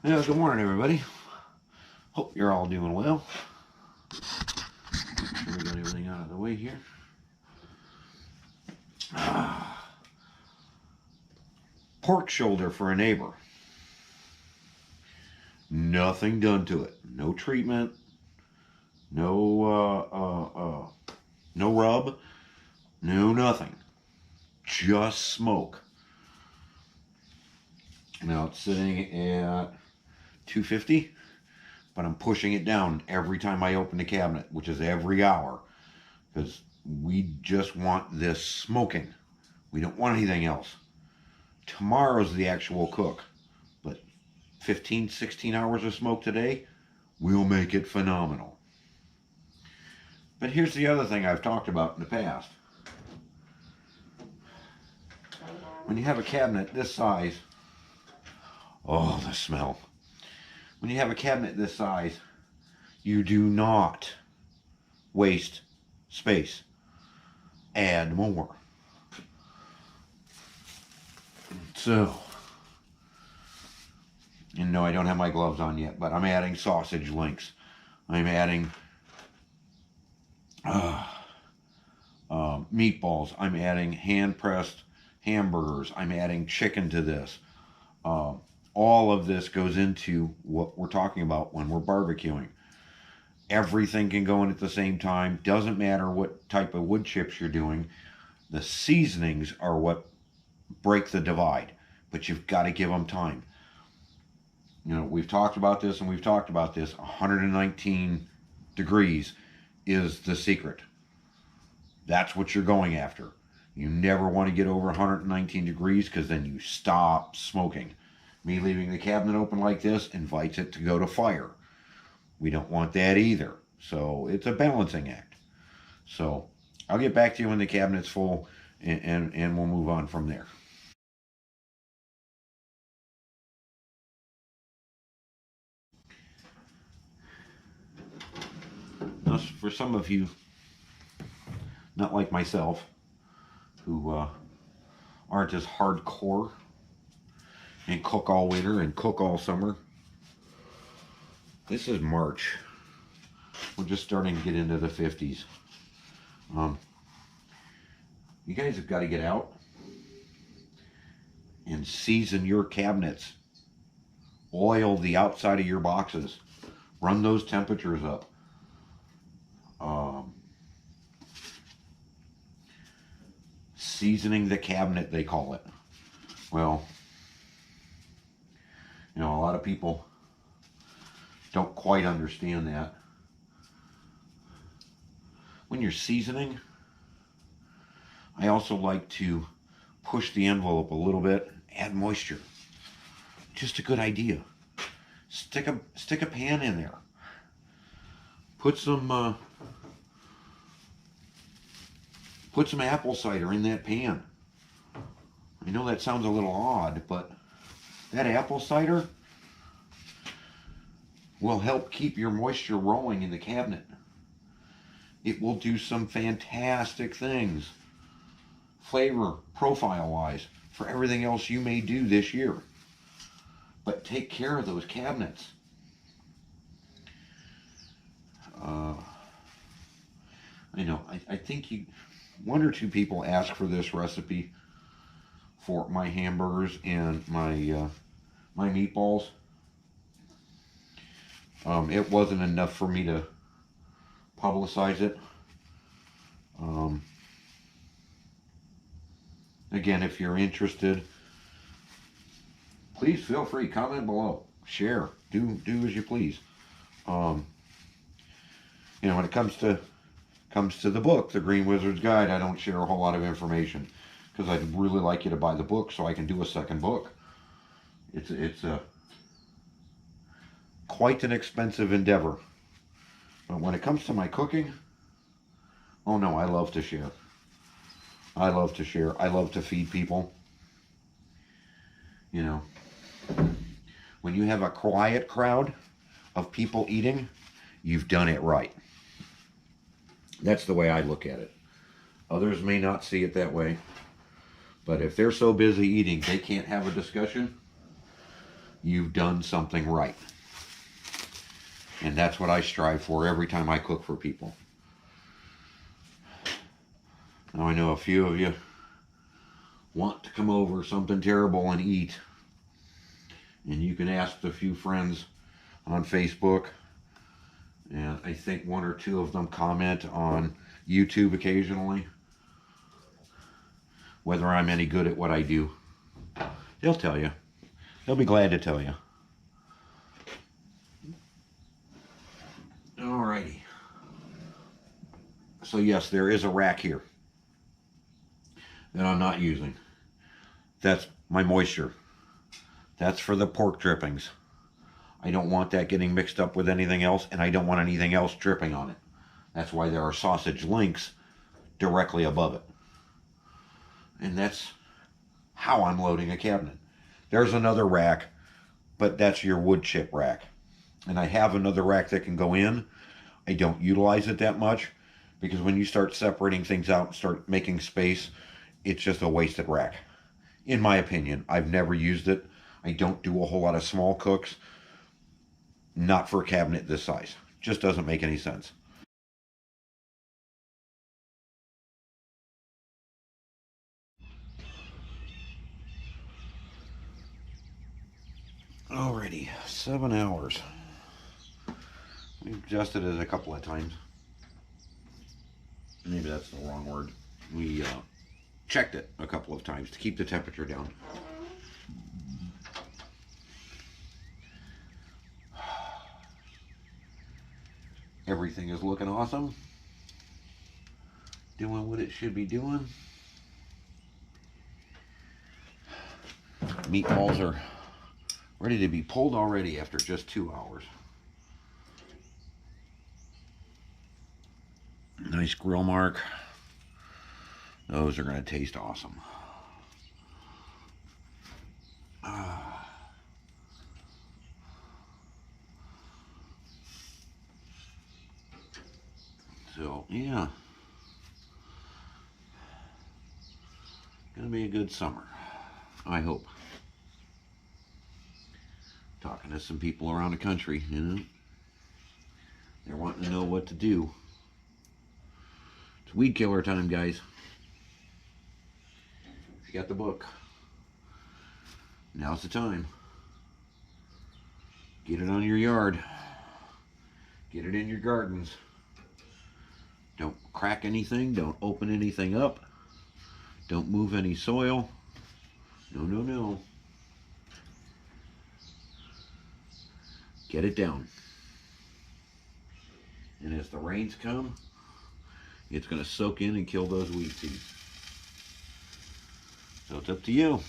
Yeah, good morning, everybody. Hope you're all doing well. Make sure we got everything out of the way here. Pork shoulder for a neighbor. Nothing done to it. No treatment. No rub. No nothing. Just smoke. Now it's sitting at 250, but I'm pushing it down every time I open the cabinet, which is every hour, because we just want this smoking. We don't want anything else. Tomorrow's the actual cook, but 15, 16 hours of smoke today will make it phenomenal. But here's the other thing I've talked about in the past. When you have a cabinet this size, oh, the smell. When you have a cabinet this size, you do not waste space. Add more. So, and no, I don't have my gloves on yet, but I'm adding sausage links. I'm adding meatballs. I'm adding hand-pressed hamburgers. I'm adding chicken to this. All of this goes into what we're talking about when we're barbecuing. Everything can go in at the same time. Doesn't matter what type of wood chips you're doing. The seasonings are what break the divide, but you've got to give them time. You know, we've talked about this and we've talked about this. 119 degrees is the secret. That's what you're going after. You never want to get over 119 degrees because then you stop smoking. Me leaving the cabinet open like this invites it to go to fire. We don't want that either. So it's a balancing act. So I'll get back to you when the cabinet's full and we'll move on from there. Now, for some of you, not like myself, who aren't as hardcore and cook all winter and cook all summer, this is March. We're just starting to get into the 50s. You guys have got to get out and season your cabinets. Oil the outside of your boxes. Run those temperatures up. Seasoning the cabinet, they call it. Well, you know, a lot of people don't quite understand that. When you're seasoning, I also like to push the envelope a little bit, add moisture. Just a good idea. Stick a pan in there. Put some apple cider in that pan. I know that sounds a little odd, but that apple cider will help keep your moisture rolling in the cabinet. It will do some fantastic things, flavor profile wise, for everything else you may do this year. But take care of those cabinets. I know, I think one or two people asked for this recipe for my hamburgers and my meatballs. It wasn't enough for me to publicize it. Again, if you're interested, please feel free, comment below, share, do as you please. You know, when it comes to the book, The Green Wizard's Guide, I don't share a whole lot of information because I'd really like you to buy the book so I can do a second book. It's a quite an expensive endeavor. But when it comes to my cooking, oh no, I love to share. I love to share. I love to feed people. You know, when you have a quiet crowd of people eating, you've done it right. That's the way I look at it. Others may not see it that way, but if they're so busy eating they can't have a discussion, you've done something right. And that's what I strive for every time I cook for people. Now I know a few of you want to come over something terrible and eat. And you can ask a few friends on Facebook. And I think one or two of them comment on YouTube occasionally whether I'm any good at what I do. They'll tell you. They'll be glad to tell you. Alrighty. So yes, there is a rack here that I'm not using. That's my moisture. That's for the pork drippings. I don't want that getting mixed up with anything else, and I don't want anything else dripping on it. That's why there are sausage links directly above it. And that's how I'm loading a cabinet. There's another rack, but that's your wood chip rack. And I have another rack that can go in. I don't utilize it that much because when you start separating things out and start making space, it's just a wasted rack. In my opinion, I've never used it. I don't do a whole lot of small cooks. Not for a cabinet this size. Just doesn't make any sense. Alrighty, 7 hours. We've adjusted it a couple of times. Maybe that's the wrong word. We checked it a couple of times to keep the temperature down. Everything is looking awesome. Doing what it should be doing. Meatballs are ready to be pulled already after just 2 hours. Nice grill mark. Those are going to taste awesome. So, yeah. Gonna be a good summer, I hope. Talking to some people around the country, you know. They're wanting to know what to do. It's weed killer time, guys. If you got the book, now's the time. Get it on your yard. Get it in your gardens. Don't crack anything. Don't open anything up. Don't move any soil. No, no, no. Get it down. And as the rains come, it's going to soak in and kill those weed seeds. So it's up to you.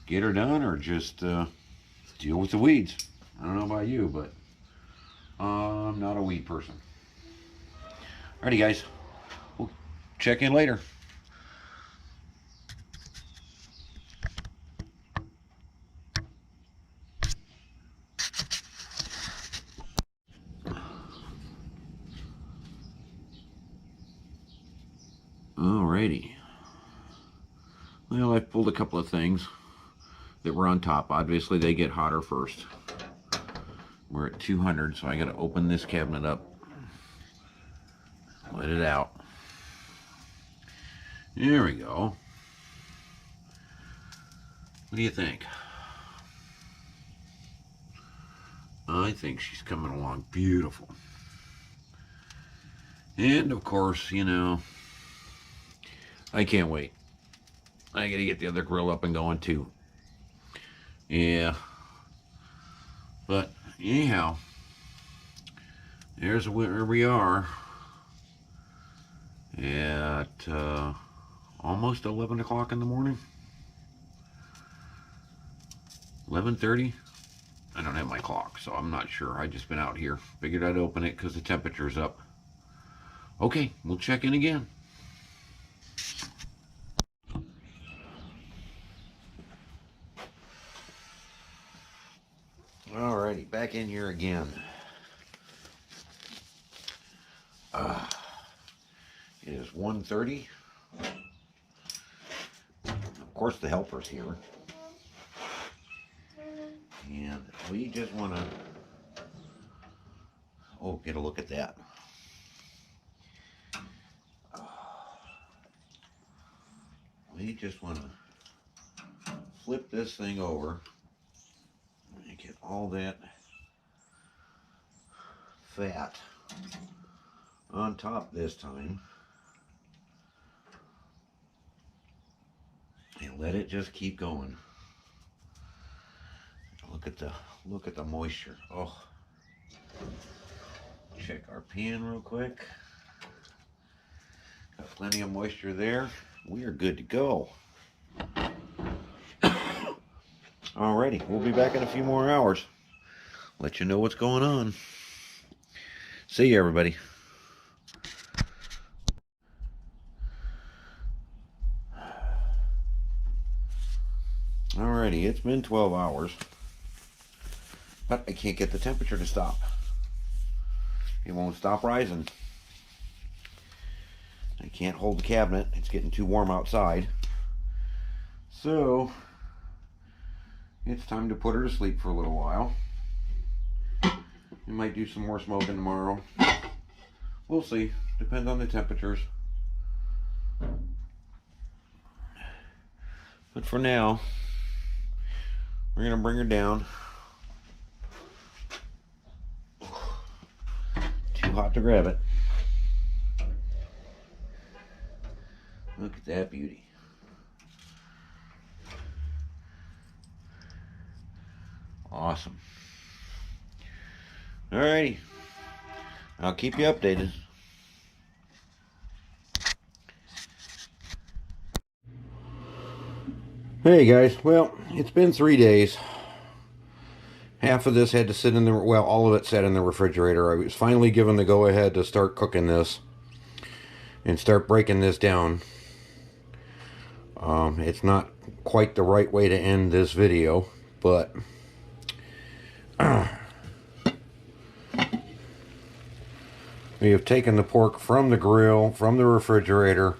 Get her done or just deal with the weeds. I don't know about you, but I'm not a weed person. Alrighty, guys. We'll check in later. Alrighty. Well, I pulled a couple of things that were on top. Obviously, they get hotter first. We're at 200, so I got to open this cabinet up. Let it out. There we go. What do you think? I think she's coming along beautiful. And of course, you know, I can't wait. I gotta get the other grill up and going too. Yeah. But anyhow, there's where we are at almost 11 o'clock in the morning. 11:30. I don't have my clock, so I'm not sure. I just been out here. Figured I'd open it because the temperature's up. Okay, we'll check in again. Alrighty, back in here again. It is 1:30. Of course, the helper's here. And we just want to, oh, get a look at that. We just want to flip this thing over and get all that fat on top this time. And let it just keep going. Look at the moisture. Oh. Check our pan real quick. Got plenty of moisture there. We are good to go. Alrighty, we'll be back in a few more hours. Let you know what's going on. See you, everybody. Alrighty, it's been 12 hours, but I can't get the temperature to stop. It won't stop rising. I can't hold the cabinet. It's getting too warm outside. So, it's time to put her to sleep for a little while. We might do some more smoking tomorrow. We'll see. Depends on the temperatures. But for now, we're going to bring her down. Too hot to grab it. Look at that beauty. Awesome. Alrighty. I'll keep you updated. Hey guys, well, it's been 3 days. Half of this had to sit in the, well, all of it sat in the refrigerator. I was finally given the go-ahead to start cooking this and start breaking this down. It's not quite the right way to end this video, but we have taken the pork from the grill, from the refrigerator,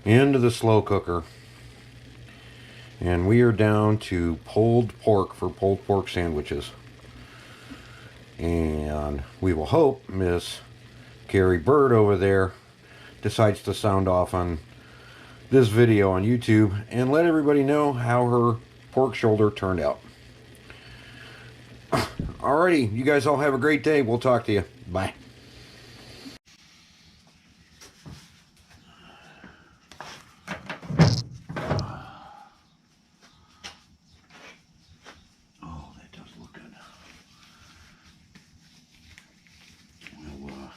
into the slow cooker. And we are down to pulled pork for pulled pork sandwiches. And we will hope Miss Carrie Bird over there decides to sound off on this video on YouTube and let everybody know how her pork shoulder turned out. Alrighty, you guys all have a great day. We'll talk to you. Bye. Oh, that does look good. Well,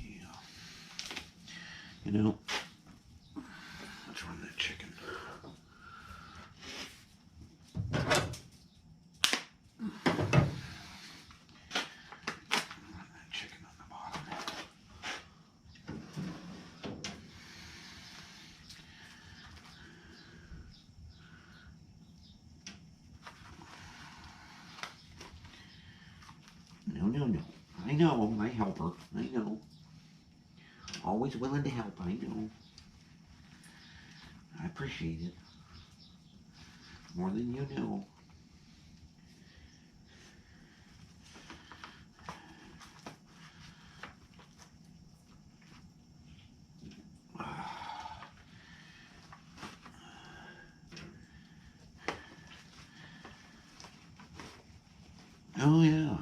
yeah. You know, let's run that chicken. No. I know, I help her. I know. Always willing to help, I know. I appreciate it. More than you know. Oh yeah.